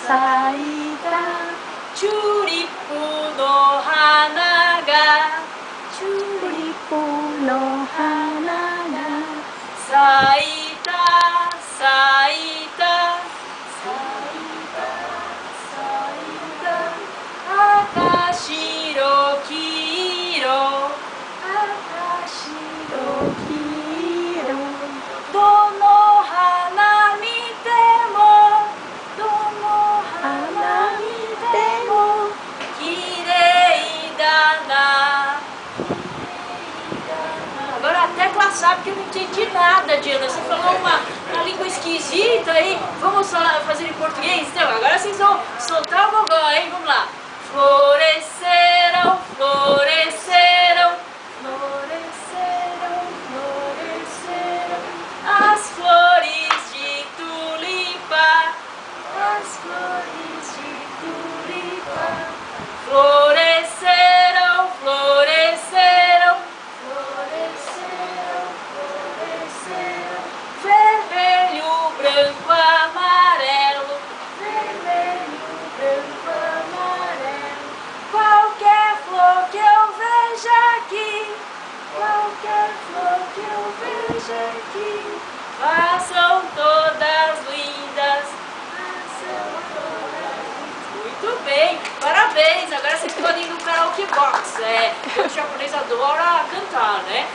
咲いたチューリップの花がチューリップの花が咲いた咲いた咲いた咲いた赤白黄色赤白黄色どの花見てもどの花見ても綺麗だna. Agora até tecla sabe que eu não entendi nada, Diana. Você falou uma língua esquisita aí. Vamos fazer em português? Então, agora vocês vão soltar o gogó, hein? Vamos lá. Floresceram, floresceram, floresceram, floresceram as flores de tulipa, as flores de tulipa. Floresceram, floresceram, floresceram, floresceram. Vermelho, branco, amarelo, vermelho, branco, amarelo. Qualquer flor que eu veja aqui, qualquer flor que eu veja aqui, façam todas lindas, façam todas lindas. Muito bem, parabéns! Agora vocês podem ir no karaoke box. O japonês adora cantar, né?